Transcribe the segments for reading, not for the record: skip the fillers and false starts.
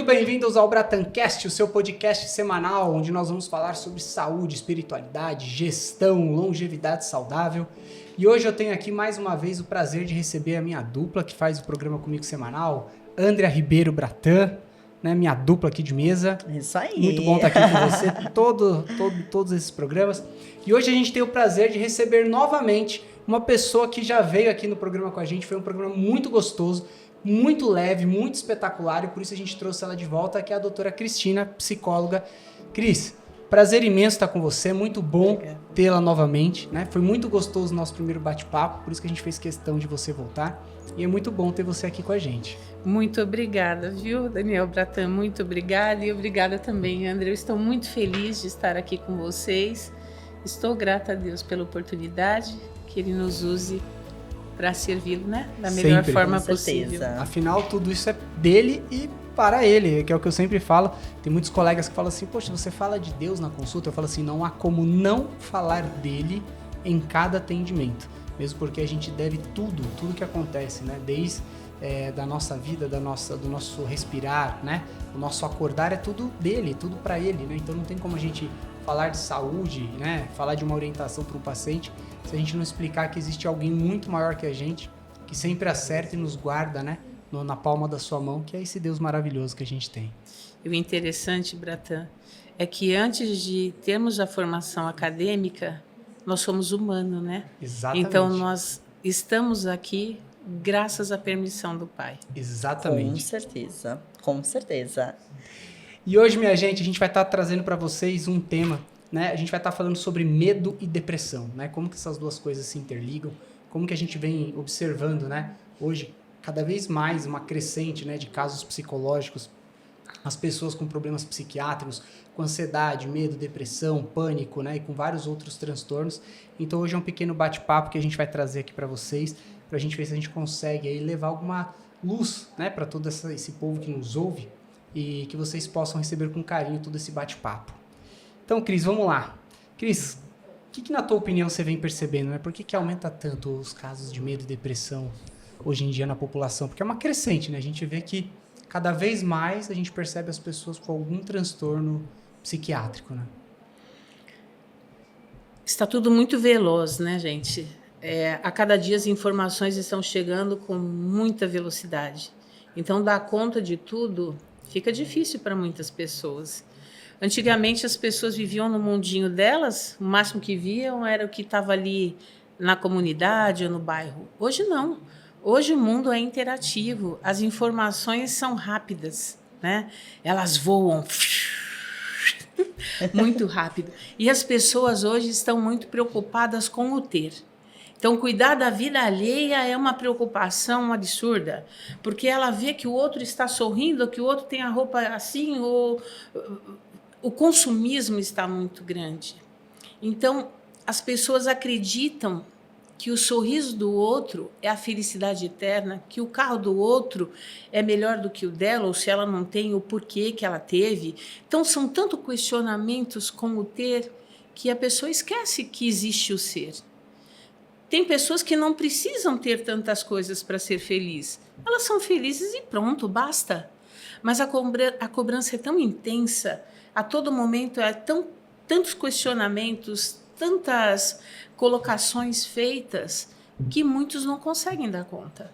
bem-vindos ao Bratancast, o seu podcast semanal, onde nós vamos falar sobre saúde, espiritualidade, gestão, longevidade saudável. E hoje eu tenho aqui mais uma vez o prazer de receber a minha dupla que faz o programa comigo semanal, Andrea Ribeiro Bratan, né, minha dupla aqui de mesa. Isso aí. Muito bom estar aqui com você, todos esses programas. E hoje a gente tem o prazer de receber novamente uma pessoa que já veio aqui no programa com a gente. Foi um programa muito gostoso, muito leve, muito espetacular, e por isso a gente trouxe ela de volta, que é a doutora Cristina, psicóloga. Cris, prazer imenso estar com você, muito bom tê-la novamente, né? Foi muito gostoso o nosso primeiro bate-papo, por isso que a gente fez questão de você voltar, e é muito bom ter você aqui com a gente. Muito obrigada, viu, Daniel Bratan? Muito obrigada, e obrigada também, André. Eu estou muito feliz de estar aqui com vocês. Estou grata a Deus pela oportunidade, que Ele nos use para servi-lo, né? Da melhor forma possível. Afinal, tudo isso é dele e para ele, que é o que eu sempre falo. Tem muitos colegas que falam assim, poxa, você fala de Deus na consulta? Eu falo assim, não há como não falar dele em cada atendimento. Mesmo porque a gente deve tudo que acontece, né? Desde da nossa vida, do nosso respirar, né? O nosso acordar é tudo dele, tudo para ele, né? Então não tem como a gente falar de saúde, né? Falar de uma orientação para um paciente, se a gente não explicar que existe alguém muito maior que a gente, que sempre acerta e nos guarda, né? Na palma da sua mão, que é esse Deus maravilhoso que a gente tem. E o interessante, Bratan, é que antes de termos a formação acadêmica, nós somos humanos, né? Exatamente. Então nós estamos aqui graças à permissão do Pai. Exatamente. Com certeza. E hoje, minha gente, a gente vai estar trazendo para vocês um tema, né? A gente vai estar falando sobre medo e depressão, né? Como que essas duas coisas se interligam, como que a gente vem observando, né? Hoje, cada vez mais uma crescente, né, de casos psicológicos, as pessoas com problemas psiquiátricos, com ansiedade, medo, depressão, pânico, né? E com vários outros transtornos. Então hoje é um pequeno bate-papo que a gente vai trazer aqui para vocês, para a gente ver se a gente consegue aí levar alguma luz, né, para todo esse povo que nos ouve, e que vocês possam receber com carinho todo esse bate-papo. Então, Cris, vamos lá. Cris, o que na tua opinião você vem percebendo, né? Por que aumenta tanto os casos de medo e depressão hoje em dia na população? Porque é uma crescente, né? A gente vê que cada vez mais a gente percebe as pessoas com algum transtorno psiquiátrico, né? Está tudo muito veloz, né, gente? A cada dia as informações estão chegando com muita velocidade. Então, dar conta de tudo fica difícil para muitas pessoas. Antigamente, as pessoas viviam no mundinho delas, o máximo que viam era o que estava ali na comunidade ou no bairro. Hoje, não. Hoje, o mundo é interativo, as informações são rápidas, né? Elas voam muito rápido. E as pessoas hoje estão muito preocupadas com o ter. Então, cuidar da vida alheia é uma preocupação absurda, porque ela vê que o outro está sorrindo, que o outro tem a roupa assim, ou o consumismo está muito grande. Então, as pessoas acreditam que o sorriso do outro é a felicidade eterna, que o carro do outro é melhor do que o dela, ou se ela não tem, o porquê que ela teve. Então, são tantos questionamentos com o ter que a pessoa esquece que existe o ser. Tem pessoas que não precisam ter tantas coisas para ser feliz. Elas são felizes e pronto, basta. Mas a cobrança é tão intensa, a todo momento tantos questionamentos, tantas colocações feitas, que muitos não conseguem dar conta.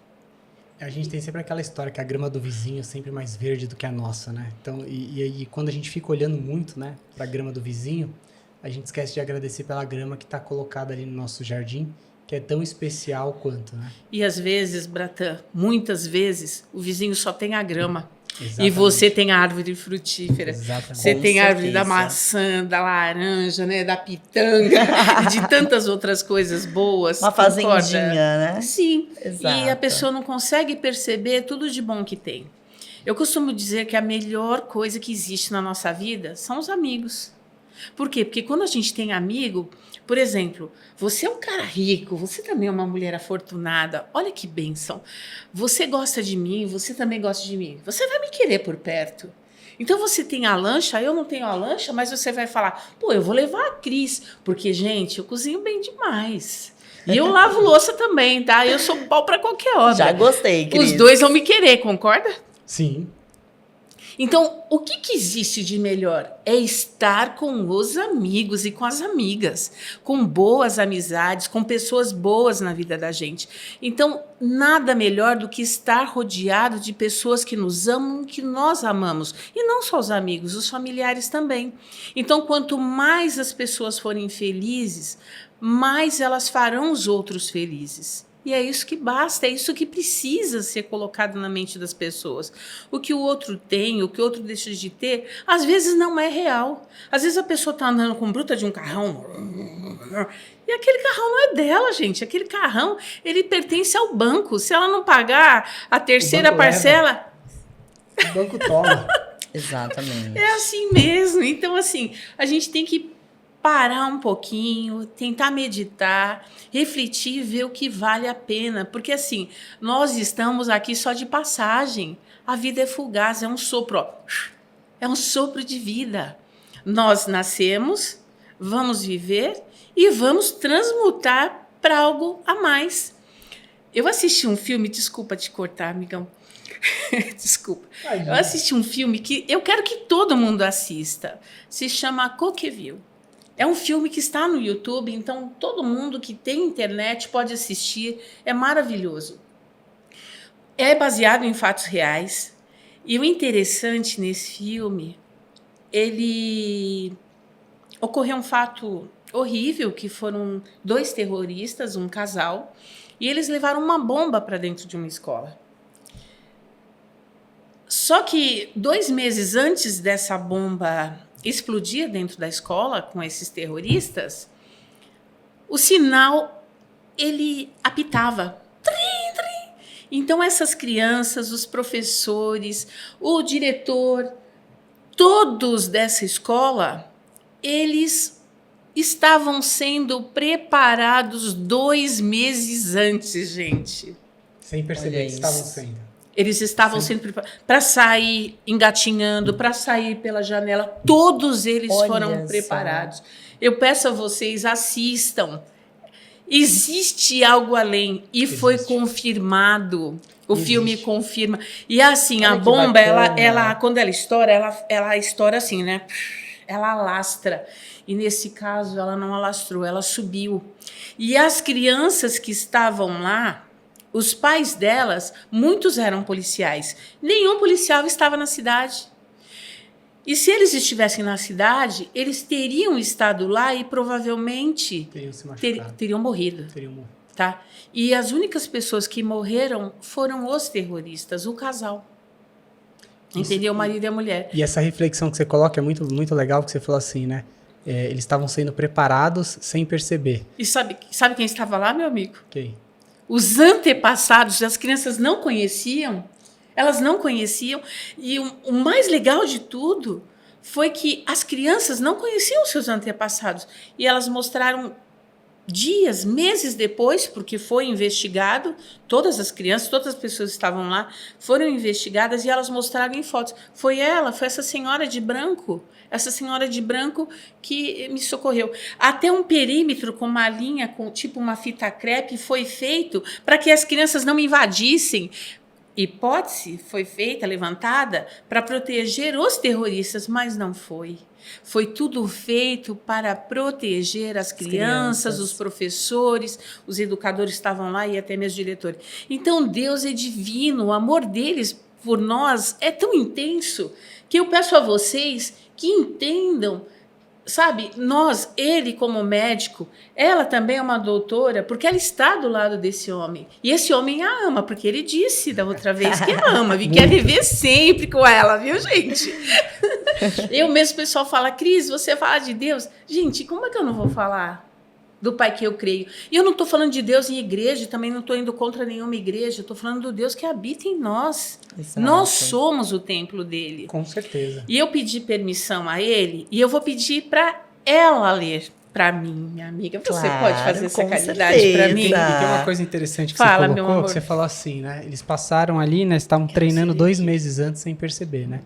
A gente tem sempre aquela história que a grama do vizinho é sempre mais verde do que a nossa, né? Então, e quando a gente fica olhando muito, né, para a grama do vizinho, a gente esquece de agradecer pela grama que está colocada ali no nosso jardim, que é tão especial quanto, né? E às vezes, Bratan, muitas vezes, o vizinho só tem a grama. Exatamente. E você tem a árvore frutífera. Exatamente. Você tem a árvore da maçã, da laranja, né, da pitanga, e de tantas outras coisas boas. Uma fazendinha, né? Sim. Exato. E a pessoa não consegue perceber tudo de bom que tem. Eu costumo dizer que a melhor coisa que existe na nossa vida são os amigos. Por quê? Porque quando a gente tem amigo, por exemplo, você é um cara rico, você também é uma mulher afortunada, olha que bênção. Você gosta de mim, você também gosta de mim. Você vai me querer por perto. Então você tem a lancha, eu não tenho a lancha, mas você vai falar, pô, eu vou levar a Cris, porque, gente, eu cozinho bem demais. E eu lavo louça também, tá? Eu sou pau para qualquer obra. Já gostei, Cris. Os dois vão me querer, concorda? Sim. Então, o que existe de melhor? É estar com os amigos e com as amigas, com boas amizades, com pessoas boas na vida da gente. Então, nada melhor do que estar rodeado de pessoas que nos amam, que nós amamos. E não só os amigos, os familiares também. Então, quanto mais as pessoas forem felizes, mais elas farão os outros felizes. E é isso que basta, é isso que precisa ser colocado na mente das pessoas. O que o outro tem, o que o outro deixa de ter, às vezes não é real. Às vezes a pessoa está andando com bruta de um carrão e aquele carrão não é dela, gente. Aquele carrão, ele pertence ao banco. Se ela não pagar a terceira parcela... O banco toma. Exatamente. É assim mesmo. Então, assim, a gente tem que parar um pouquinho, tentar meditar, refletir e ver o que vale a pena. Porque, assim, nós estamos aqui só de passagem. A vida é fugaz, é um sopro. Ó. É um sopro de vida. Nós nascemos, vamos viver e vamos transmutar para algo a mais. Eu assisti um filme, desculpa te cortar, amigão. Desculpa. Eu assisti um filme que eu quero que todo mundo assista. Se chama Coqueville. É um filme que está no YouTube, então todo mundo que tem internet pode assistir. É maravilhoso. É baseado em fatos reais. E o interessante nesse filme, ocorreu um fato horrível, que foram 2 terroristas, um casal, e eles levaram uma bomba para dentro de uma escola. Só que 2 meses antes dessa bomba explodir dentro da escola com esses terroristas, o sinal, ele apitava. Trim, trim. Então, essas crianças, os professores, o diretor, todos dessa escola, eles estavam sendo preparados 2 meses antes, gente. Sem perceber que estavam sendo. Eles estavam sendo preparados para sair engatinhando, para sair pela janela. Todos eles foram preparados. Eu peço a vocês, assistam. Existe algo além. E foi confirmado. O filme confirma. E assim, a bomba, ela, quando ela estoura assim, né? Ela alastra. E nesse caso, ela não alastrou, ela subiu. E as crianças que estavam lá, os pais delas, muitos eram policiais. Nenhum policial estava na cidade. E se eles estivessem na cidade, eles teriam estado lá e provavelmente teriam morrido. Tá? E as únicas pessoas que morreram foram os terroristas, o casal. Entendeu? O marido e a mulher. E essa reflexão que você coloca é muito, muito legal, porque você falou assim, né? Eles estavam sendo preparados sem perceber. E sabe quem estava lá, meu amigo? Quem? Os antepassados, as crianças não conheciam, elas não conheciam. E o mais legal de tudo foi que as crianças não conheciam seus antepassados. E elas mostraram dias, meses depois, porque foi investigado, todas as crianças, todas as pessoas que estavam lá foram investigadas e elas mostraram em fotos. Foi essa senhora de branco, que me socorreu. Até um perímetro com uma linha, com tipo uma fita crepe, foi feito para que as crianças não invadissem. Hipótese foi feita, levantada, para proteger os terroristas, mas não foi. Foi tudo feito para proteger as crianças, os professores, os educadores estavam lá e até mesmo diretores. Então, Deus é divino, o amor deles por nós é tão intenso que eu peço a vocês que entendam, sabe, ele como médico, ela também é uma doutora, porque ela está do lado desse homem. E esse homem a ama, porque ele disse da outra vez que ama, e quer viver sempre com ela, viu, gente? Eu mesmo, o pessoal fala, Cris, você fala de Deus? Gente, como é que eu não vou falar do Pai que eu creio? E eu não estou falando de Deus em igreja, também não estou indo contra nenhuma igreja, estou falando do Deus que habita em nós. Exato. Nós somos o templo dele. Com certeza. E eu pedi permissão a ele, e eu vou pedir para ela ler para mim, minha amiga. Você pode fazer essa caridade para mim? E tem uma coisa interessante que você colocou, que você falou assim, né? Eles passaram ali, né? Estavam treinando 2 meses antes sem perceber, né?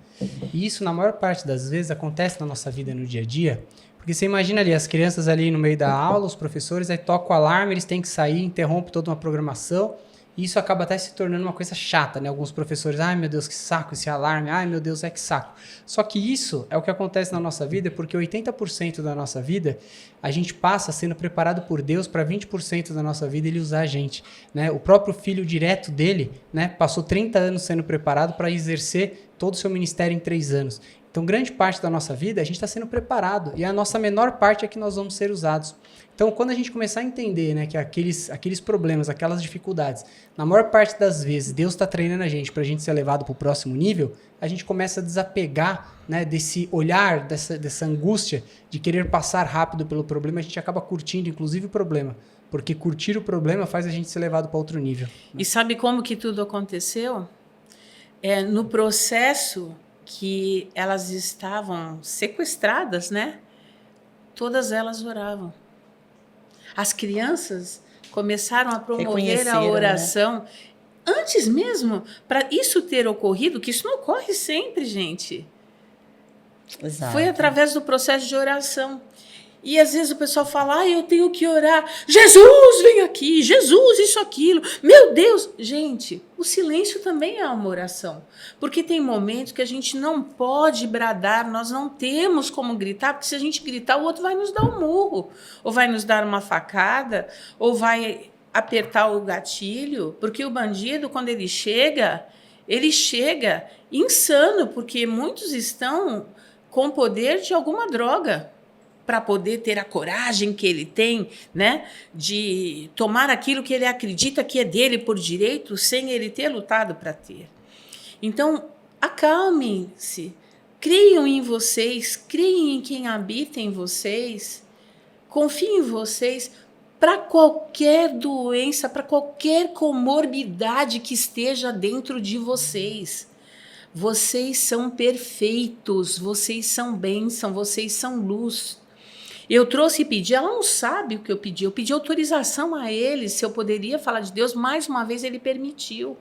E isso, na maior parte das vezes, acontece na nossa vida no dia a dia. Porque você imagina ali, as crianças ali no meio da aula, os professores, aí toca o alarme, eles têm que sair, interrompe toda uma programação, E isso acaba até se tornando uma coisa chata, né? Alguns professores, ai meu Deus, que saco esse alarme, ai meu Deus, que saco. Só que isso é o que acontece na nossa vida, porque 80% da nossa vida a gente passa sendo preparado por Deus para 20% da nossa vida ele usar a gente, né? O próprio filho direto dele, né, passou 30 anos sendo preparado para exercer todo o seu ministério em 3 anos. Então, grande parte da nossa vida, a gente está sendo preparado. E a nossa menor parte é que nós vamos ser usados. Então, quando a gente começar a entender, né, que aqueles problemas, aquelas dificuldades, na maior parte das vezes, Deus está treinando a gente para a gente ser levado para o próximo nível, a gente começa a desapegar, né, desse olhar, dessa angústia de querer passar rápido pelo problema. A gente acaba curtindo, inclusive, o problema. Porque curtir o problema faz a gente ser levado para outro nível. E sabe como que tudo aconteceu? No processo que elas estavam sequestradas, né? Todas elas oravam. As crianças começaram a promover a oração, né? Antes mesmo, para isso ter ocorrido, que isso não ocorre sempre, gente. Exato. Foi através do processo de oração. E às vezes o pessoal fala, eu tenho que orar. Jesus, vem aqui. Jesus, isso, aquilo. Meu Deus. Gente, o silêncio também é uma oração. Porque tem momentos que a gente não pode bradar, nós não temos como gritar, porque se a gente gritar, o outro vai nos dar um murro, ou vai nos dar uma facada, ou vai apertar o gatilho. Porque o bandido, quando ele chega insano, porque muitos estão com poder de alguma droga, para poder ter a coragem que ele tem, né, de tomar aquilo que ele acredita que é dele por direito, sem ele ter lutado para ter. Então, acalmem-se, creiam em vocês, creem em quem habita em vocês, confiem em vocês para qualquer doença, para qualquer comorbidade que esteja dentro de vocês. Vocês são perfeitos, vocês são bênção, vocês são luz. Eu trouxe e pedi, ela não sabe o que eu pedi autorização a ele, se eu poderia falar de Deus, mais uma vez ele permitiu.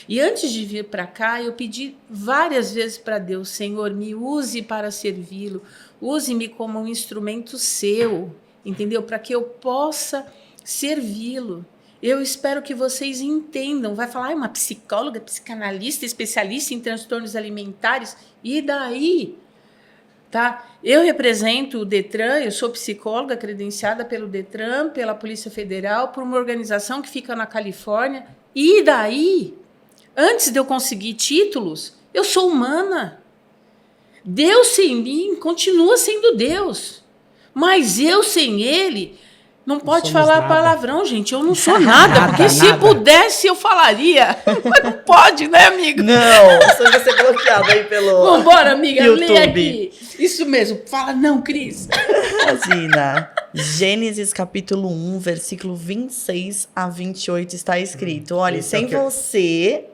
E antes de vir para cá, eu pedi várias vezes para Deus, Senhor, me use para servi-lo, use-me como um instrumento seu, entendeu? Para que eu possa servi-lo. Eu espero que vocês entendam. Vai falar, uma psicóloga, psicanalista, especialista em transtornos alimentares, e daí? Tá? Eu represento o Detran, eu sou psicóloga credenciada pelo Detran, pela Polícia Federal, por uma organização que fica na Califórnia. E daí, antes de eu conseguir títulos, eu sou humana. Deus sem mim continua sendo Deus. Mas eu sem ele, não pode falar nada. Palavrão, gente. Eu não sou nada, porque se pudesse eu falaria. Mas não pode, né, amigo? Não, você vai ser bloqueado aí pelo Vambora, amiga, YouTube. lê aqui. Isso mesmo, fala não, Cris. Imagina. Gênesis capítulo 1, versículo 26 a 28 está escrito. Olha, sem você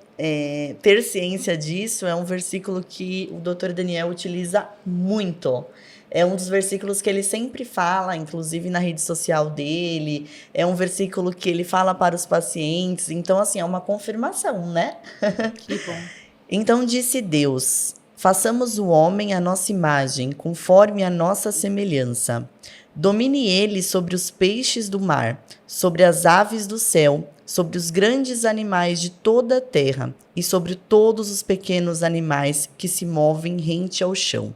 ter ciência disso, é um versículo que o Dr. Daniel utiliza muito. É um dos versículos que ele sempre fala, inclusive na rede social dele. É um versículo que ele fala para os pacientes. Então, assim, é uma confirmação, né? Que bom. Então disse Deus, façamos o homem à nossa imagem, conforme a nossa semelhança. Domine ele sobre os peixes do mar, sobre as aves do céu, sobre os grandes animais de toda a terra e sobre todos os pequenos animais que se movem rente ao chão.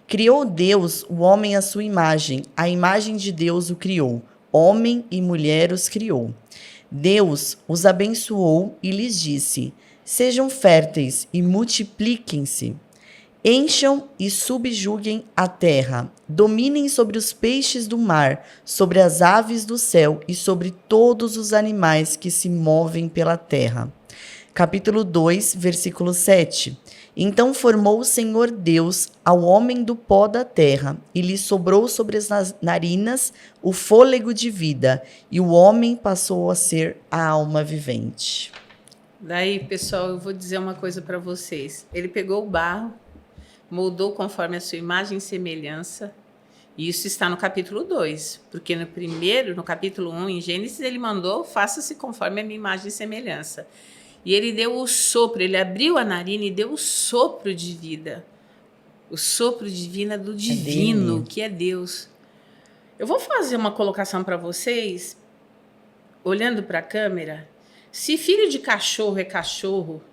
Criou Deus o homem à sua imagem, a imagem de Deus o criou, homem e mulher os criou. Deus os abençoou e lhes disse, sejam férteis e multipliquem-se. Encham e subjuguem a terra, dominem sobre os peixes do mar, sobre as aves do céu e sobre todos os animais que se movem pela terra. Capítulo 2, versículo 7. Então formou o Senhor Deus ao homem do pó da terra, e lhe sobrou sobre as narinas o fôlego de vida, e o homem passou a ser a alma vivente. Daí, pessoal, eu vou dizer uma coisa para vocês. Ele pegou o barro, moldou conforme a sua imagem e semelhança, e isso está no capítulo 2, porque no capítulo 1, em Gênesis, ele mandou, faça-se conforme a minha imagem e semelhança. E ele deu o sopro, ele abriu a narina e deu o sopro de vida. O sopro divino do divino, que é Deus. Eu vou fazer uma colocação para vocês, olhando para a câmera. Se filho de cachorro é cachorro,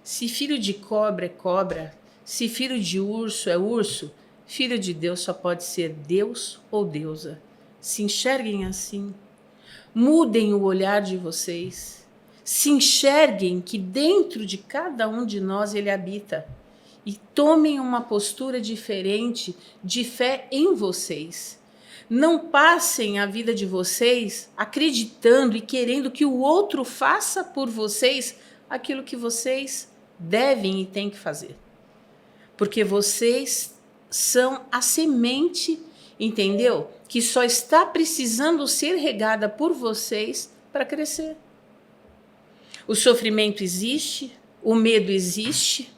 se filho de cobra é cobra, se filho de urso é urso, filho de Deus só pode ser Deus ou deusa. Se enxerguem assim. Mudem o olhar de vocês. Se enxerguem que dentro de cada um de nós ele habita. E tomem uma postura diferente de fé em vocês. Não passem a vida de vocês acreditando e querendo que o outro faça por vocês aquilo que vocês devem e têm que fazer. Porque vocês são a semente, entendeu? Que só está precisando ser regada por vocês para crescer. O sofrimento existe, o medo existe,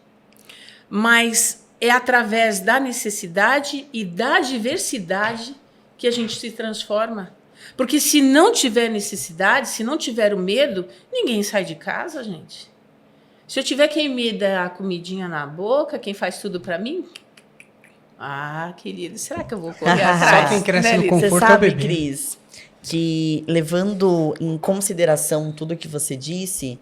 mas é através da necessidade e da diversidade que a gente se transforma. Porque se não tiver necessidade, se não tiver o medo, ninguém sai de casa, gente. Se eu tiver quem me dá a comidinha na boca, quem faz tudo para mim... Ah, querido, será que eu vou correr atrás? Só quem cresce Né, no Lívia? Você conforto é o sabe, bebê. Cris, que levando em consideração tudo que você disse,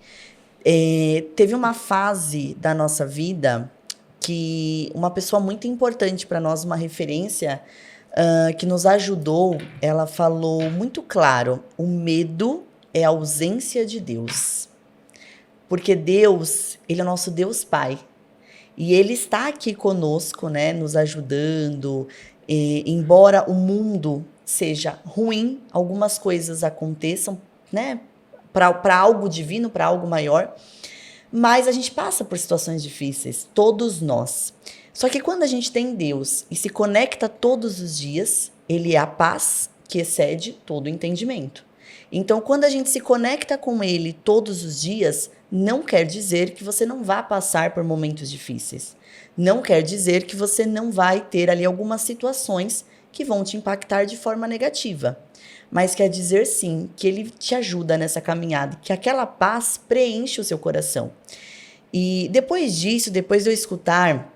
teve uma fase da nossa vida que uma pessoa muito importante para nós, uma referência que nos ajudou, ela falou muito claro: o medo é a ausência de Deus. Porque Deus, ele é o nosso Deus Pai. E ele está aqui conosco, né, nos ajudando. Embora o mundo seja ruim, algumas coisas aconteçam, né, para algo divino, para algo maior. Mas a gente passa por situações difíceis, todos nós. Só que quando a gente tem Deus e se conecta todos os dias, ele é a paz que excede todo o entendimento. Então, quando a gente se conecta com ele todos os dias, não quer dizer que você não vá passar por momentos difíceis. Não quer dizer que você não vai ter ali algumas situações que vão te impactar de forma negativa. Mas quer dizer, sim, que ele te ajuda nessa caminhada, que aquela paz preenche o seu coração. E depois disso, depois de eu escutar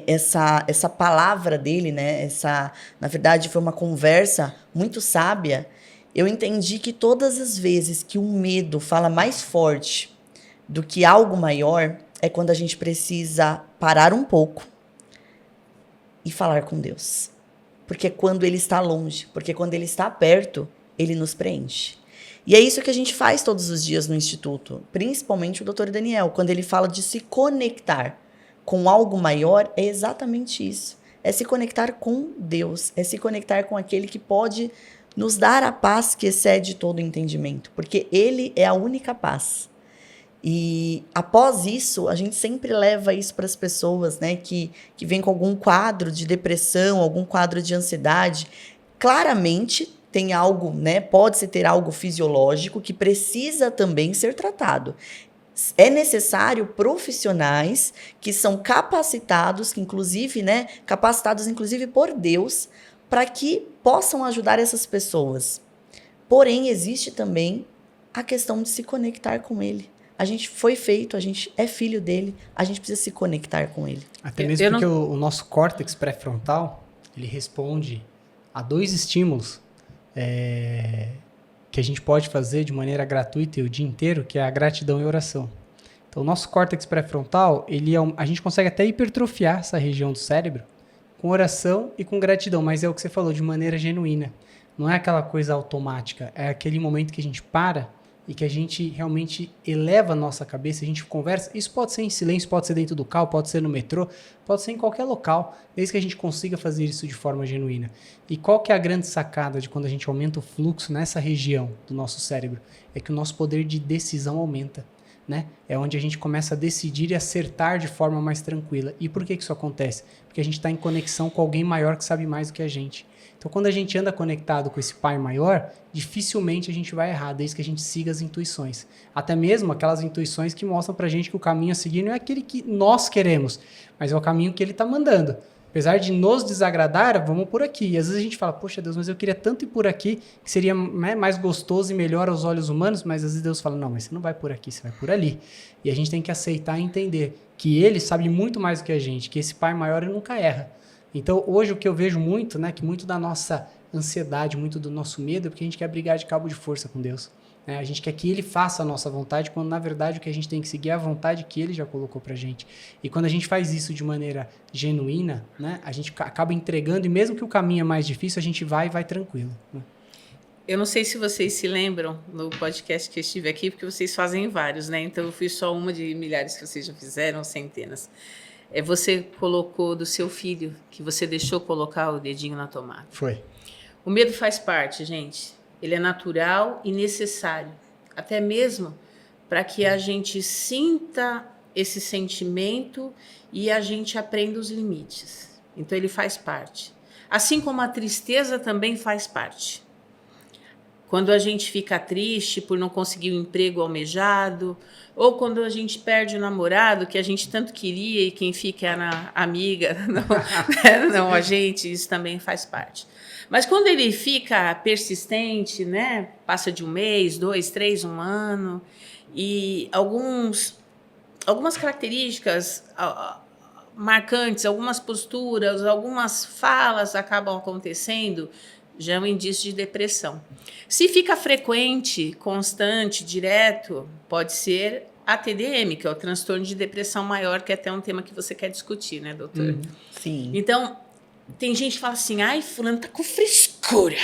essa palavra dele, né? Na verdade, foi uma conversa muito sábia. Eu entendi que todas as vezes que o medo fala mais forte do que algo maior, é quando a gente precisa parar um pouco e falar com Deus. Porque quando ele está longe, porque quando ele está perto, ele nos preenche. E é isso que a gente faz todos os dias no Instituto, principalmente o Dr. Daniel, quando ele fala de se conectar com algo maior, é exatamente isso. É se conectar com Deus, é se conectar com aquele que pode nos dar a paz que excede todo o entendimento, porque ele é a única paz. E após isso, a gente sempre leva isso para as pessoas, né, que vêm com algum quadro de depressão, algum quadro de ansiedade. Claramente tem algo, né, pode-se ter algo fisiológico que precisa também ser tratado. É necessário profissionais que são capacitados, que inclusive, né, capacitados inclusive por Deus, para que possam ajudar essas pessoas. Porém, existe também a questão de se conectar com ele. A gente foi feito, a gente é filho dele, a gente precisa se conectar com ele. Até mesmo porque o nosso córtex pré-frontal, ele responde a 2 estímulos que a gente pode fazer de maneira gratuita e o dia inteiro, que é a gratidão e a oração. Então, o nosso córtex pré-frontal, a gente consegue até hipertrofiar essa região do cérebro com oração e com gratidão, mas é o que você falou, de maneira genuína. Não é aquela coisa automática, é aquele momento que a gente para e que a gente realmente eleva a nossa cabeça, a gente conversa. Isso pode ser em silêncio, pode ser dentro do carro, pode ser no metrô, pode ser em qualquer local, desde que a gente consiga fazer isso de forma genuína. E qual que é a grande sacada de quando a gente aumenta o fluxo nessa região do nosso cérebro? É que o nosso poder de decisão aumenta. Né? É onde a gente começa a decidir e acertar de forma mais tranquila. E por que isso acontece? Porque a gente está em conexão com alguém maior que sabe mais do que a gente. Então, quando a gente anda conectado com esse pai maior, dificilmente a gente vai errar, desde que a gente siga as intuições. Até mesmo aquelas intuições que mostram pra gente que o caminho a seguir não é aquele que nós queremos, mas é o caminho que ele está mandando. Apesar de nos desagradar, vamos por aqui. E às vezes a gente fala, poxa Deus, mas eu queria tanto ir por aqui, que seria, né, mais gostoso e melhor aos olhos humanos, mas às vezes Deus fala, não, mas você não vai por aqui, você vai por ali. E a gente tem que aceitar e entender que ele sabe muito mais do que a gente, que esse pai maior ele nunca erra. Então hoje o que eu vejo muito, né, que muito da nossa ansiedade, muito do nosso medo, é porque a gente quer brigar de cabo de força com Deus. né? A gente quer que ele faça a nossa vontade, quando na verdade o que a gente tem que seguir é a vontade que ele já colocou pra gente. E quando a gente faz isso de maneira genuína, né, a gente acaba entregando, e mesmo que o caminho é mais difícil, a gente vai tranquilo, né? Eu não sei se vocês se lembram no podcast que eu estive aqui, porque vocês fazem vários, né? Então eu fiz só uma de milhares que vocês já fizeram, centenas. Você colocou do seu filho, que você deixou colocar o dedinho na tomada. Foi. O medo faz parte, gente. Ele é natural e necessário. Até mesmo para que a gente sinta esse sentimento e a gente aprenda os limites. Então ele faz parte. Assim como a tristeza também faz parte. Quando a gente fica triste por não conseguir o emprego almejado, ou quando a gente perde o namorado que a gente tanto queria e quem fica é a amiga, não a gente, isso também faz parte. Mas quando ele fica persistente, né, passa de 1 mês, 2, 3, 1 ano, e algumas características marcantes, algumas posturas, algumas falas acabam acontecendo, já é um indício de depressão. Se fica frequente, constante, direto, pode ser a TDM, que é o transtorno de depressão maior, que é até um tema que você quer discutir, né, doutor? Sim. Então, tem gente que fala assim, ai, fulano tá com frescura.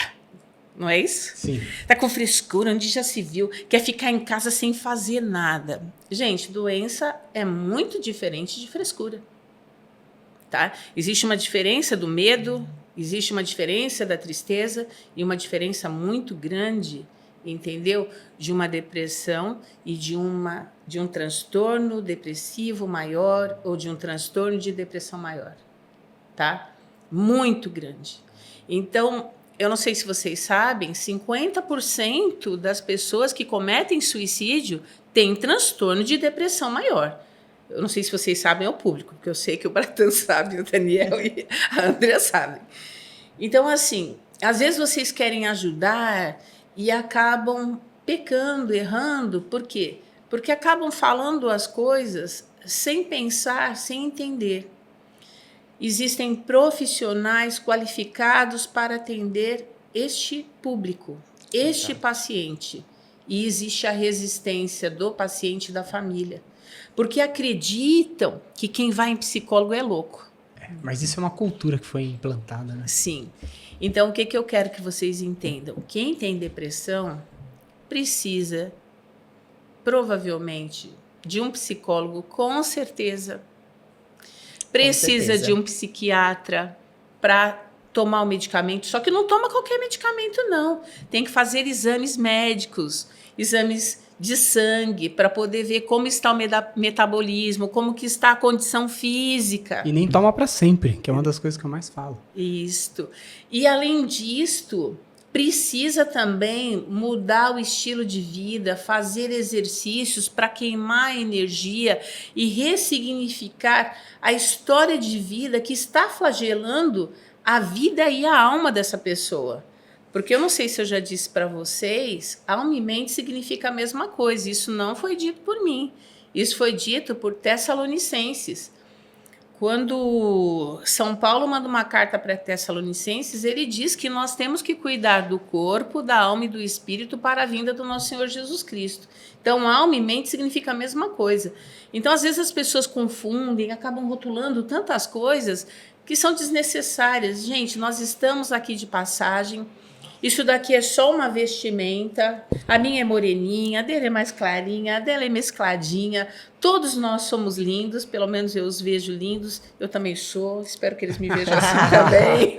Não é isso? Sim. Tá com frescura, onde já se viu, quer ficar em casa sem fazer nada. Gente, doença é muito diferente de frescura. Tá? Existe uma diferença do medo, existe uma diferença da tristeza e uma diferença muito grande, entendeu? De uma depressão e de um transtorno depressivo maior ou de um transtorno de depressão maior, tá? Muito grande. Então, eu não sei se vocês sabem, 50% das pessoas que cometem suicídio têm transtorno de depressão maior. Eu não sei se vocês sabem, é o público, porque eu sei que o Bratan sabe, o Daniel e a Andrea sabem. Então, assim, às vezes vocês querem ajudar e acabam pecando, errando. Por quê? Porque acabam falando as coisas sem pensar, sem entender. Existem profissionais qualificados para atender este público, este paciente. E existe a resistência do paciente e da família. Porque acreditam que quem vai em psicólogo é louco. Mas isso é uma cultura que foi implantada, né? Sim. Então, o que eu quero que vocês entendam? Quem tem depressão precisa, provavelmente, de um psicólogo, com certeza. Precisa de um psiquiatra para tomar o medicamento. Só que não toma qualquer medicamento, não. Tem que fazer exames médicos, exames de sangue, para poder ver como está o metabolismo, como que está a condição física. E nem toma para sempre, que é uma das coisas que eu mais falo. Isto. E, além disto, precisa também mudar o estilo de vida, fazer exercícios para queimar energia e ressignificar a história de vida que está flagelando a vida e a alma dessa pessoa. Porque eu não sei se eu já disse para vocês, alma e mente significa a mesma coisa. Isso não foi dito por mim. Isso foi dito por Tessalonicenses. Quando São Paulo manda uma carta para Tessalonicenses, ele diz que nós temos que cuidar do corpo, da alma e do espírito para a vinda do nosso Senhor Jesus Cristo. Então, alma e mente significa a mesma coisa. Então, às vezes as pessoas confundem, acabam rotulando tantas coisas que são desnecessárias. Gente, nós estamos aqui de passagem. Isso daqui é só uma vestimenta. A minha é moreninha, a dele é mais clarinha, a dela é mescladinha. Todos nós somos lindos, pelo menos eu os vejo lindos. Eu também sou, espero que eles me vejam assim também.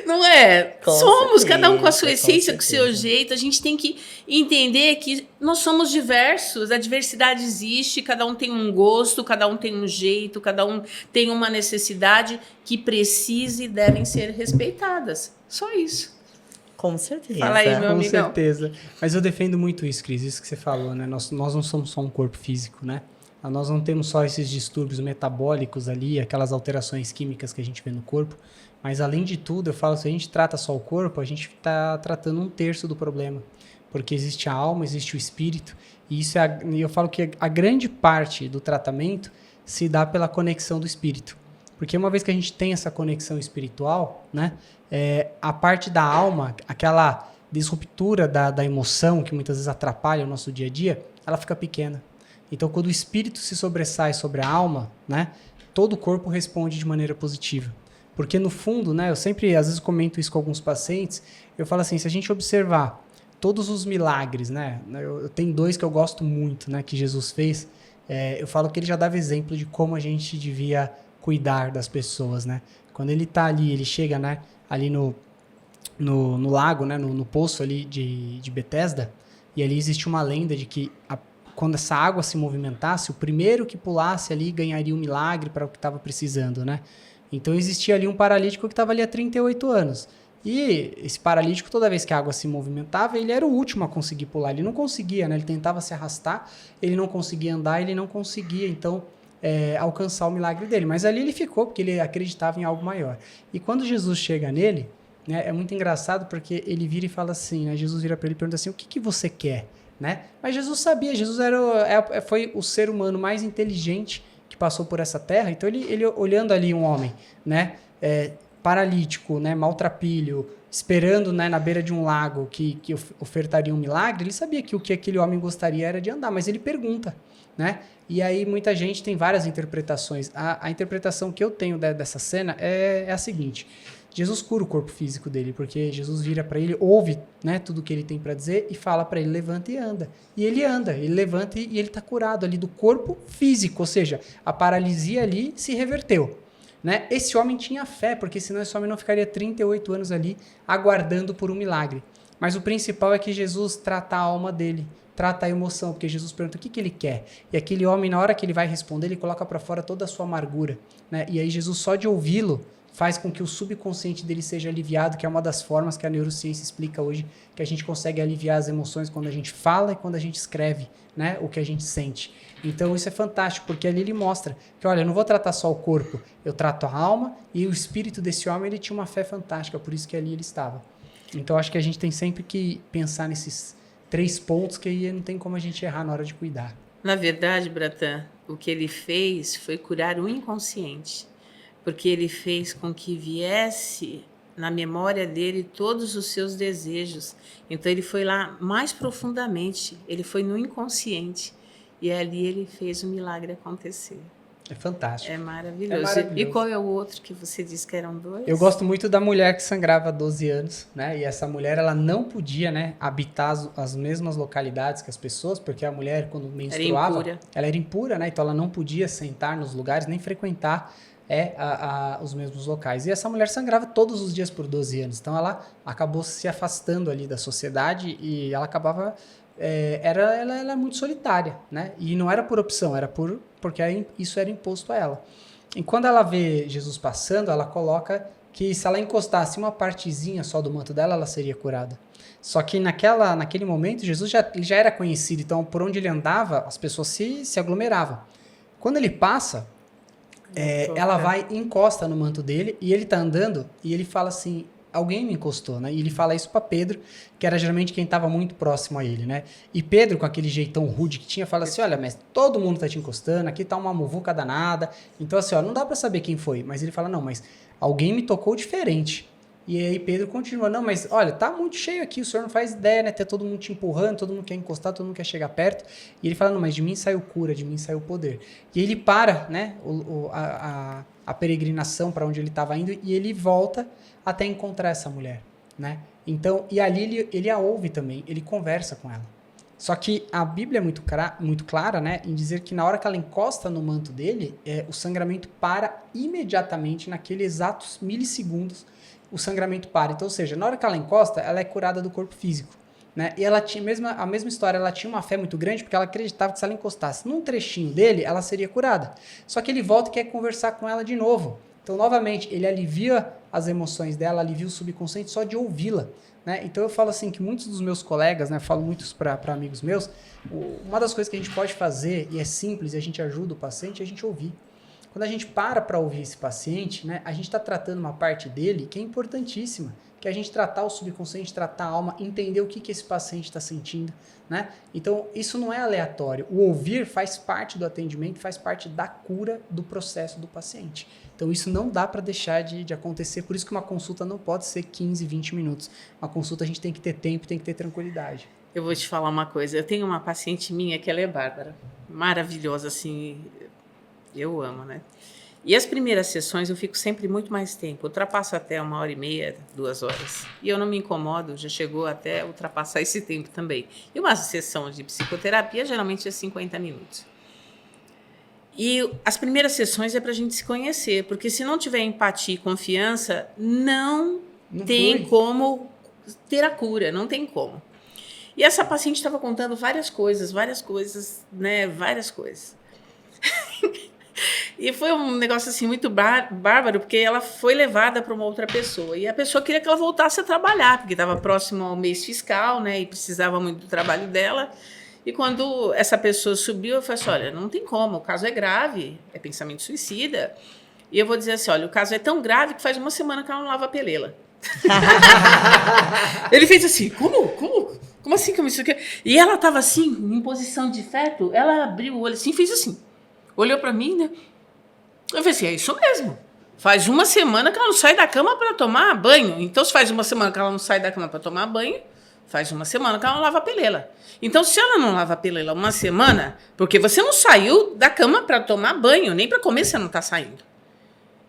Não é? Com Somos, certeza, cada um com a sua essência, com com o seu certeza. jeito. A gente tem que entender que nós somos diversos, a diversidade existe, cada um tem um gosto, cada um tem um jeito, cada um tem uma necessidade que precisa e devem ser respeitadas. Só isso. Com certeza. Fala aí, meu Com amigão. certeza. Mas eu defendo muito isso, Cris, isso que você falou, né? Nós não somos só um corpo físico, né? Nós não temos só esses distúrbios metabólicos ali, aquelas alterações químicas que a gente vê no corpo, mas além de tudo, eu falo, se a gente trata só o corpo, a gente está tratando 1/3 do problema, porque existe a alma, existe o espírito, e isso e eu falo que a grande parte do tratamento se dá pela conexão do espírito. Porque uma vez que a gente tem essa conexão espiritual, né, a parte da alma, aquela disruptura da emoção, que muitas vezes atrapalha o nosso dia a dia, ela fica pequena. Então, quando o espírito se sobressai sobre a alma, né, todo o corpo responde de maneira positiva. Porque, no fundo, né, eu sempre, às vezes, comento isso com alguns pacientes, eu falo assim, se a gente observar todos os milagres, né, eu tenho 2 que eu gosto muito, né, que Jesus fez, eu falo que ele já dava exemplo de como a gente devia cuidar das pessoas, né. Quando ele tá ali, ele chega, né, ali no lago, né, no poço ali de Betesda, e ali existe uma lenda de que quando essa água se movimentasse, o primeiro que pulasse ali ganharia um milagre para o que estava precisando, né? Então existia ali um paralítico que estava ali há 38 anos. E esse paralítico, toda vez que a água se movimentava, ele era o último a conseguir pular. Ele não conseguia, né? Ele tentava se arrastar, ele não conseguia andar, ele não conseguia, então, alcançar o milagre dele. Mas ali ele ficou, porque ele acreditava em algo maior. E quando Jesus chega nele, né, é muito engraçado porque ele vira e fala assim, né? Jesus vira para ele e pergunta assim, o que você quer? Né? Mas Jesus sabia, Jesus foi o ser humano mais inteligente que passou por essa terra, então ele olhando ali um homem, né, paralítico, né, maltrapilho, esperando, né, na beira de um lago que ofertaria um milagre, ele sabia que o que aquele homem gostaria era de andar, mas ele pergunta, né? E aí muita gente tem várias interpretações. A interpretação que eu tenho dessa cena é a seguinte: Jesus cura o corpo físico dele, porque Jesus vira para ele, ouve, né, tudo o que ele tem para dizer e fala para ele, levanta e anda. E ele anda, ele levanta e ele está curado ali do corpo físico, ou seja, a paralisia ali se reverteu. Né? Esse homem tinha fé, porque senão esse homem não ficaria 38 anos ali aguardando por um milagre. Mas o principal é que Jesus trata a alma dele, trata a emoção, porque Jesus pergunta o que ele quer. E aquele homem, na hora que ele vai responder, ele coloca para fora toda a sua amargura. Né? E aí Jesus, só de ouvi-lo, faz com que o subconsciente dele seja aliviado, que é uma das formas que a neurociência explica hoje, que a gente consegue aliviar as emoções quando a gente fala e quando a gente escreve, né, o que a gente sente. Então isso é fantástico, porque ali ele mostra que, olha, eu não vou tratar só o corpo, eu trato a alma, e o espírito desse homem, ele tinha uma fé fantástica, por isso que ali ele estava. Então acho que a gente tem sempre que pensar nesses 3 pontos, que aí não tem como a gente errar na hora de cuidar. Na verdade, Bratan, o que ele fez foi curar o inconsciente. Porque ele fez com que viesse na memória dele todos os seus desejos. Então ele foi lá mais profundamente, ele foi no inconsciente. E ali ele fez o milagre acontecer. É fantástico. É maravilhoso. É maravilhoso. E qual é o outro que você disse que eram 2? Eu gosto muito da mulher que sangrava há 12 anos, né? E essa mulher, ela não podia, né, habitar as mesmas localidades que as pessoas, porque a mulher, quando menstruava, ela era impura, né? Então ela não podia sentar nos lugares, nem frequentar os mesmos locais. E essa mulher sangrava todos os dias por 12 anos. Então ela acabou se afastando ali da sociedade e ela acabava... ela é muito solitária, né? E não era por opção, era porque isso era imposto a ela. E quando ela vê Jesus passando, ela coloca que se ela encostasse uma partezinha só do manto dela, ela seria curada. Só que naquele momento, Jesus já era conhecido, então por onde ele andava, as pessoas se aglomeravam. Quando ele passa... ela vai e encosta no manto dele, e ele tá andando, e ele fala assim, alguém me encostou, né? E ele fala isso para Pedro, que era geralmente quem estava muito próximo a ele, né? E Pedro, com aquele jeitão rude que tinha, fala assim, olha, mestre, todo mundo tá te encostando, aqui tá uma muvuca danada, então assim, ó, não dá para saber quem foi, mas ele fala, não, mas alguém me tocou diferente. E aí Pedro continua, não, mas olha, tá muito cheio aqui, o senhor não faz ideia, né? Ter todo mundo te empurrando, todo mundo quer encostar, todo mundo quer chegar perto. E ele fala, não, mas de mim saiu cura, de mim saiu poder. E aí ele para, né, a peregrinação para onde ele estava indo e ele volta até encontrar essa mulher, né? Então, e ali ele a ouve também, ele conversa com ela. Só que a Bíblia é muito clara, né, em dizer que na hora que ela encosta no manto dele, o sangramento para imediatamente, naqueles exatos milissegundos, o sangramento para. Então, ou seja, na hora que ela encosta, ela é curada do corpo físico, né? E ela tinha a mesma história, ela tinha uma fé muito grande, porque ela acreditava que se ela encostasse num trechinho dele, ela seria curada. Só que ele volta e quer conversar com ela de novo. Então, novamente, ele alivia as emoções dela, alivia o subconsciente só de ouvi-la, né? Então, eu falo assim que muitos dos meus colegas, né, falo muitos para amigos meus, uma das coisas que a gente pode fazer, e é simples, e a gente ajuda o paciente, é a gente ouvir. Quando a gente para ouvir esse paciente, né, a gente está tratando uma parte dele que é importantíssima, que é a gente tratar o subconsciente, tratar a alma, entender o que esse paciente está sentindo, né? Então, isso não é aleatório. O ouvir faz parte do atendimento, faz parte da cura do processo do paciente. Então, isso não dá para deixar de acontecer. Por isso que uma consulta não pode ser 15, 20 minutos. Uma consulta a gente tem que ter tempo, tem que ter tranquilidade. Eu vou te falar uma coisa. Eu tenho uma paciente minha que ela é bárbara. Maravilhosa, assim. Eu amo, né? E as primeiras sessões eu fico sempre muito mais tempo. Ultrapasso até 1h30, 2 horas. E eu não me incomodo, já chegou até ultrapassar esse tempo também. E uma sessão de psicoterapia geralmente é 50 minutos. E as primeiras sessões é para a gente se conhecer, porque se não tiver empatia e confiança, não tem como ter a cura, não tem como. E essa paciente estava contando várias coisas, né? Várias coisas. E foi um negócio assim muito bárbaro, porque ela foi levada para uma outra pessoa. E a pessoa queria que ela voltasse a trabalhar, porque estava próximo ao mês fiscal, né? E precisava muito do trabalho dela. E quando essa pessoa subiu, eu falei assim, olha, não tem como, o caso é grave, é pensamento suicida. E eu vou dizer assim, olha, o caso é tão grave que faz 1 semana que ela não lava a pelela. Ele fez assim, como assim? E ela estava assim, em posição de feto, ela abriu o olho assim, fez assim, olhou para mim, né? Eu falei assim, é isso mesmo. Faz 1 semana que ela não sai da cama para tomar banho. Então, se faz 1 semana que ela não sai da cama para tomar banho, faz 1 semana que ela não lava a pelela. Então, se ela não lava a pelela 1 semana, porque você não saiu da cama para tomar banho, nem para comer você não está saindo.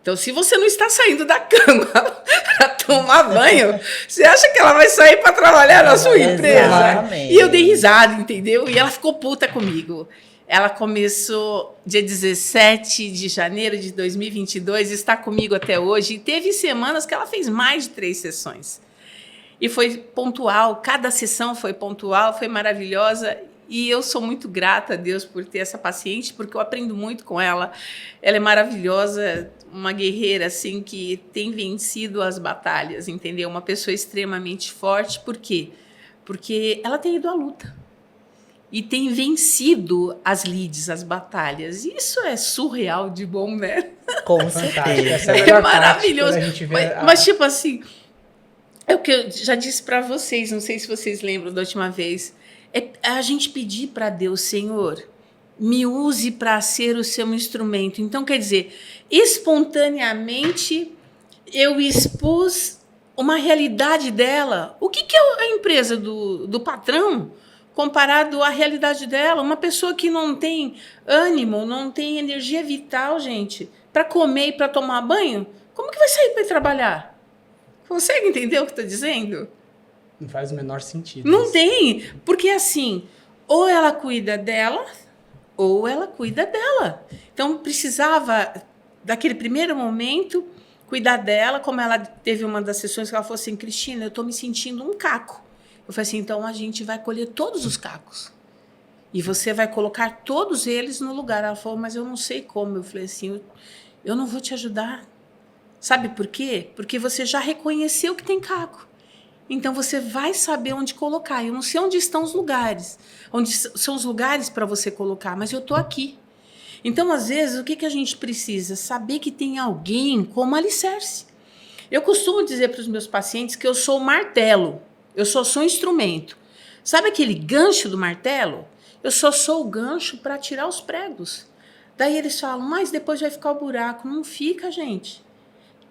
Então, se você não está saindo da cama para tomar banho, você acha que ela vai sair para trabalhar na sua empresa? Exatamente. E eu dei risada, entendeu? E ela ficou puta comigo. Ela começou dia 17 de janeiro de 2022, está comigo até hoje. E teve semanas que ela fez mais de 3 sessões. E foi pontual, cada sessão foi pontual, foi maravilhosa. E eu sou muito grata a Deus por ter essa paciente, porque eu aprendo muito com ela. Ela é maravilhosa, uma guerreira assim que tem vencido as batalhas, entendeu? Uma pessoa extremamente forte. Por quê? Porque ela tem ido à luta. E tem vencido as lides, as batalhas. Isso é surreal de bom, né? Com certeza. É maravilhoso. Mas, tipo assim, é o que eu já disse para vocês, não sei se vocês lembram da última vez, é a gente pedir para Deus, Senhor, me use para ser o seu instrumento. Então, quer dizer, espontaneamente eu expus uma realidade dela. O que é a empresa do patrão comparado à realidade dela? Uma pessoa que não tem ânimo, não tem energia vital, gente, para comer e para tomar banho, como que vai sair para ir trabalhar? Consegue entender o que estou dizendo? Não faz o menor sentido. Não tem, porque assim, ou ela cuida dela, ou ela cuida dela. Então, precisava, daquele primeiro momento, cuidar dela, como ela teve uma das sessões que ela falou assim, Cristina, eu estou me sentindo um caco. Eu falei assim, então a gente vai colher todos os cacos. E você vai colocar todos eles no lugar. Ela falou, mas eu não sei como. Eu falei assim, eu não vou te ajudar. Sabe por quê? Porque você já reconheceu que tem caco. Então você vai saber onde colocar. Eu não sei onde estão os lugares. Onde são os lugares para você colocar, mas eu estou aqui. Então, às vezes, o que a gente precisa? Saber que tem alguém como alicerce. Eu costumo dizer para os meus pacientes que eu sou o martelo. Eu só sou um instrumento. Sabe aquele gancho do martelo? Eu só sou o gancho para tirar os pregos. Daí eles falam, mas depois vai ficar o buraco. Não fica, gente.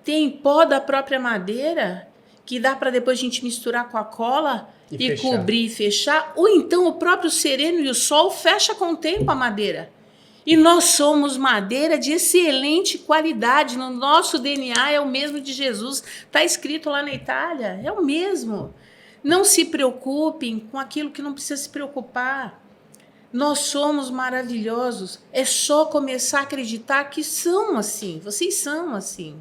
Tem pó da própria madeira que dá para depois a gente misturar com a cola e cobrir e fechar. Ou então o próprio sereno e o sol fecha com o tempo a madeira. E nós somos madeira de excelente qualidade. No nosso DNA é o mesmo de Jesus. Está escrito lá na Itália. É o mesmo. Não se preocupem com aquilo que não precisa se preocupar. Nós somos maravilhosos. É só começar a acreditar que são assim. Vocês são assim.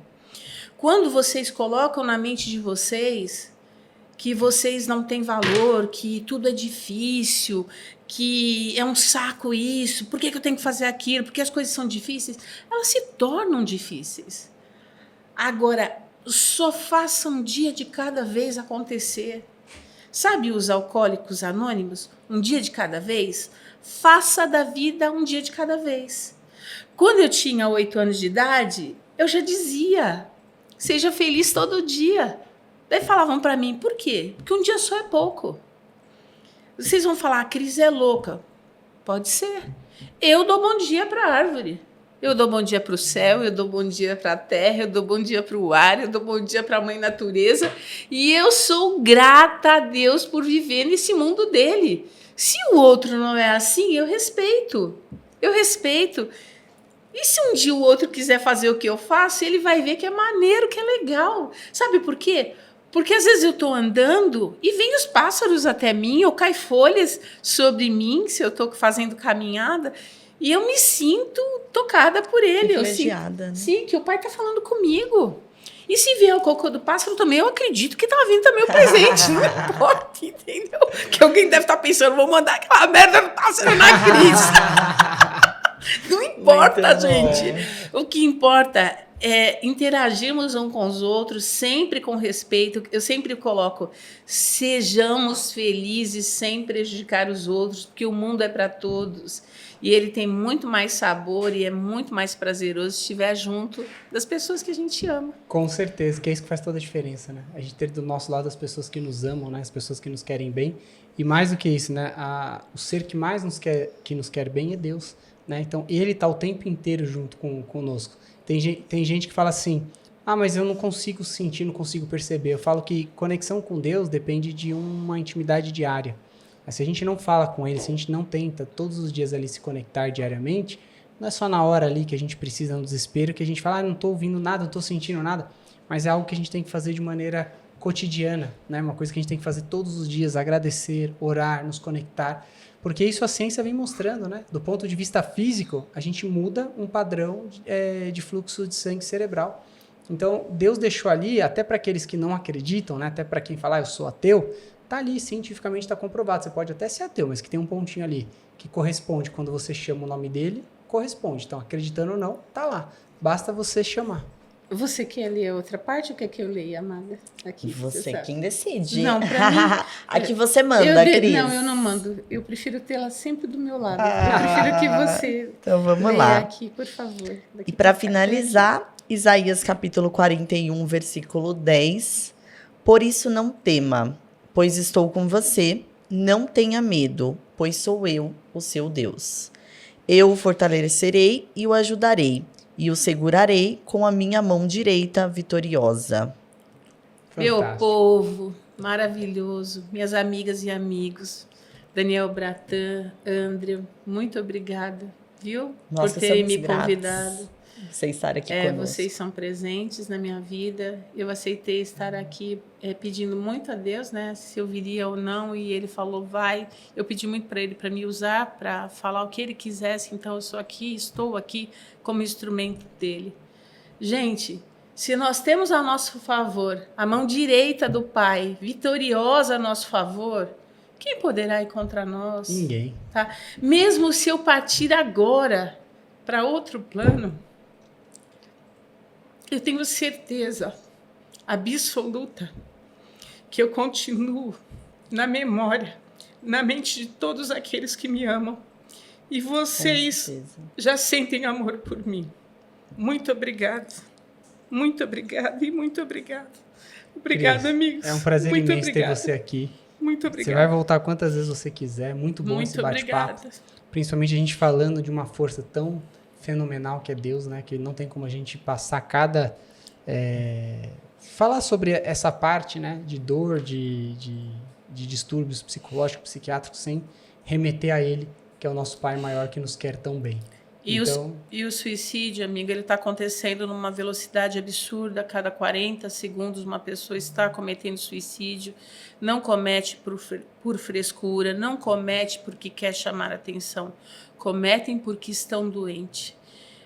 Quando vocês colocam na mente de vocês que vocês não têm valor, que tudo é difícil, que é um saco isso, por que eu tenho que fazer aquilo, porque as coisas são difíceis, elas se tornam difíceis. Agora, só faça um dia de cada vez acontecer. Sabe os alcoólicos anônimos? Um dia de cada vez? Faça da vida um dia de cada vez. Quando eu tinha 8 anos de idade, eu já dizia, seja feliz todo dia. Daí falavam para mim, por quê? Porque um dia só é pouco. Vocês vão falar, a Cris é louca. Pode ser. Eu dou bom dia para a árvore. Eu dou bom dia para o céu, eu dou bom dia para a terra, eu dou bom dia para o ar, eu dou bom dia para a mãe natureza. E eu sou grata a Deus por viver nesse mundo dele. Se o outro não é assim, eu respeito. Eu respeito. E se um dia o outro quiser fazer o que eu faço, ele vai ver que é maneiro, que é legal. Sabe por quê? Porque às vezes eu estou andando e vem os pássaros até mim, ou cai folhas sobre mim, se eu estou fazendo caminhada, e eu me sinto tocada por ele. Eu sinto, Né? sim, que o pai está falando comigo. E se vier o cocô do pássaro também, eu acredito que está vindo também o presente. Não importa, entendeu? Que alguém deve estar pensando, vou mandar aquela merda do pássaro na Cris. Não importa, gente. O que importa é interagirmos uns com os outros, sempre com respeito. Eu sempre coloco, sejamos felizes sem prejudicar os outros, porque o mundo é para todos. E ele tem muito mais sabor e é muito mais prazeroso se estiver junto das pessoas que a gente ama. Com certeza, que é isso que faz toda a diferença, né? A gente ter do nosso lado as pessoas que nos amam, né? As pessoas que nos querem bem. E mais do que isso, né? O ser que mais nos quer bem é Deus, né? Então, ele está o tempo inteiro junto conosco. Tem gente que fala assim, mas eu não consigo sentir, não consigo perceber. Eu falo que conexão com Deus depende de uma intimidade diária. Mas se a gente não fala com ele, se a gente não tenta todos os dias ali se conectar diariamente, não é só na hora ali que a gente precisa, no desespero, que a gente fala, não estou ouvindo nada, não estou sentindo nada, mas é algo que a gente tem que fazer de maneira cotidiana, né? Uma coisa que a gente tem que fazer todos os dias, agradecer, orar, nos conectar, porque isso a ciência vem mostrando, né? Do ponto de vista físico, a gente muda um padrão de fluxo de sangue cerebral. Então, Deus deixou ali, até para aqueles que não acreditam, né? Até para quem fala, eu sou ateu, tá ali, cientificamente está comprovado. Você pode até ser ateu, mas que tem um pontinho ali que corresponde quando você chama o nome dele, corresponde. Então, acreditando ou não, tá lá. Basta você chamar. Você quer ler outra parte ou quer que eu leia, amada? Aqui, você quem decide. Não, pra mim... Aqui você manda, Cris. Não, eu não mando. Eu prefiro tê-la sempre do meu lado. Eu prefiro que você então vamos leia lá. aqui, por favor. E para finalizar, Isaías capítulo 41, versículo 10. Por isso não tema, pois estou com você. Não tenha medo, pois sou eu, o seu Deus. Eu o fortalecerei e o ajudarei. E o segurarei com a minha mão direita vitoriosa. Meu Fantástico. povo maravilhoso, minhas amigas e amigos, Daniel Bratan, André, muito obrigada, viu? Nossa, por terem somos me gratos. convidado. Vocês estarem aqui conosco. Vocês são presentes na minha vida. Eu aceitei estar aqui pedindo muito a Deus, né? Se eu viria ou não, e ele falou, vai. Eu pedi muito para ele para me usar, para falar o que ele quisesse. Então, eu sou aqui, estou aqui como instrumento dele. Gente, se nós temos a nosso favor a mão direita do Pai, vitoriosa a nosso favor, quem poderá ir contra nós? Ninguém. Tá? Mesmo se eu partir agora para outro plano, eu tenho certeza absoluta que eu continuo na memória, na mente de todos aqueles que me amam. E vocês já sentem amor por mim. Muito obrigada. Muito obrigada e muito obrigada. Obrigada, amigos. É um prazer muito imenso obrigada. ter você aqui. Muito obrigada. Você vai voltar quantas vezes você quiser. Muito bom esse bate-papo. Principalmente a gente falando de uma força tão fenomenal que é Deus, né? Que não tem como a gente passar falar sobre essa parte, né? De dor, de distúrbios psicológicos, psiquiátricos, sem remeter a Ele, que é o nosso Pai maior que nos quer tão bem. E o suicídio, amiga, ele está acontecendo numa velocidade absurda. A cada 40 segundos uma pessoa está cometendo suicídio. Não comete por frescura, não comete porque quer chamar atenção. Cometem porque estão doentes.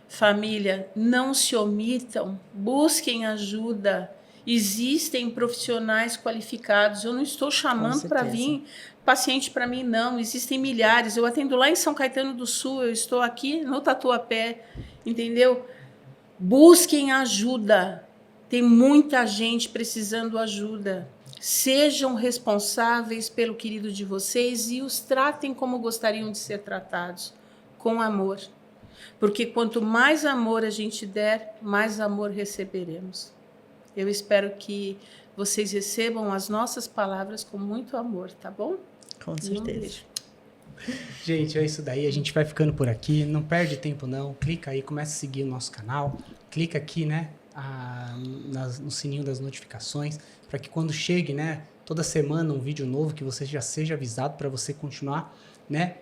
Família, não se omitam, busquem ajuda. Existem profissionais qualificados. Eu não estou chamando para vir paciente para mim, não. Existem milhares. Eu atendo lá em São Caetano do Sul, eu estou aqui no Tatuapé, entendeu? Busquem ajuda. Tem muita gente precisando ajuda. Sejam responsáveis pelo querido de vocês e os tratem como gostariam de ser tratados, com amor. Porque quanto mais amor a gente der, mais amor receberemos. Eu espero que vocês recebam as nossas palavras com muito amor, tá bom? Com E um certeza. beijo. Gente, é isso daí. A gente vai ficando por aqui. Não perde tempo, não. Clica aí, começa a seguir o nosso canal. Clica aqui, né? No sininho das notificações. Para que quando chegue, né? Toda semana um vídeo novo, que você já seja avisado para você continuar, né?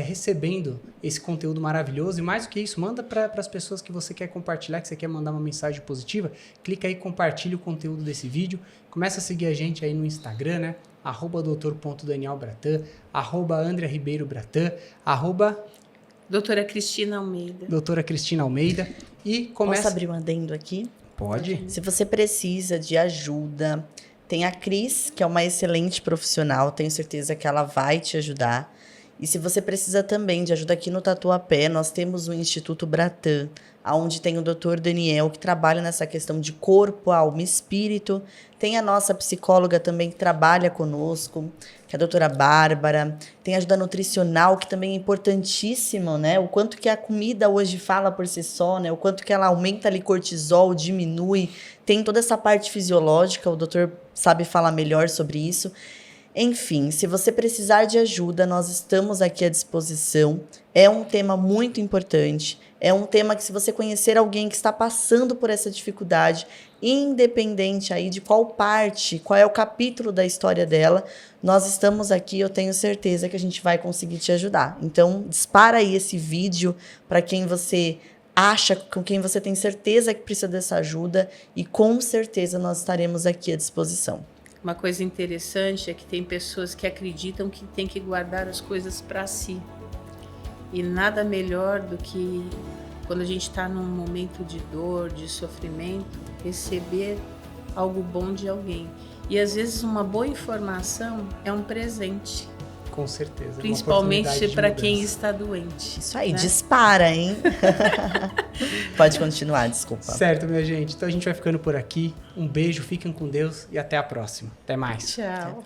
Recebendo esse conteúdo maravilhoso. E mais do que isso, manda para as pessoas que você quer compartilhar, que você quer mandar uma mensagem positiva. Clica aí, compartilha o conteúdo desse vídeo. Começa a seguir a gente aí no Instagram, né? @doutor.danielbratan, @andrearibeirobratan, Doutora Cristina Almeida. doutora Cristina Almeida. E começa... Posso abrir um adendo aqui? Pode. Se você precisa de ajuda, tem a Cris, que é uma excelente profissional, tenho certeza que ela vai te ajudar. E se você precisa também de ajuda aqui no Tatuapé, nós temos o Instituto Bratan, onde tem o Dr. Daniel, que trabalha nessa questão de corpo, alma e espírito. Tem a nossa psicóloga também que trabalha conosco, que é a doutora Bárbara. Tem ajuda nutricional, que também é importantíssima, né? O quanto que a comida hoje fala por si só, né? O quanto que ela aumenta ali cortisol, diminui. Tem toda essa parte fisiológica, o doutor sabe falar melhor sobre isso. Enfim, se você precisar de ajuda, nós estamos aqui à disposição. É um tema muito importante. É um tema que, se você conhecer alguém que está passando por essa dificuldade, independente aí de qual parte, qual é o capítulo da história dela, nós estamos aqui, eu tenho certeza que a gente vai conseguir te ajudar. Então, dispara aí esse vídeo para quem você acha, com quem você tem certeza que precisa dessa ajuda, e com certeza nós estaremos aqui à disposição. Uma coisa interessante é que tem pessoas que acreditam que tem que guardar as coisas para si. E nada melhor do que, quando a gente está num momento de dor, de sofrimento, receber algo bom de alguém. E às vezes uma boa informação é um presente, Com certeza. principalmente para quem está doente. Isso aí, né? dispara, hein? Pode continuar, desculpa. Certo, minha gente. Então a gente vai ficando por aqui. Um beijo, fiquem com Deus e até a próxima. Até mais. Tchau.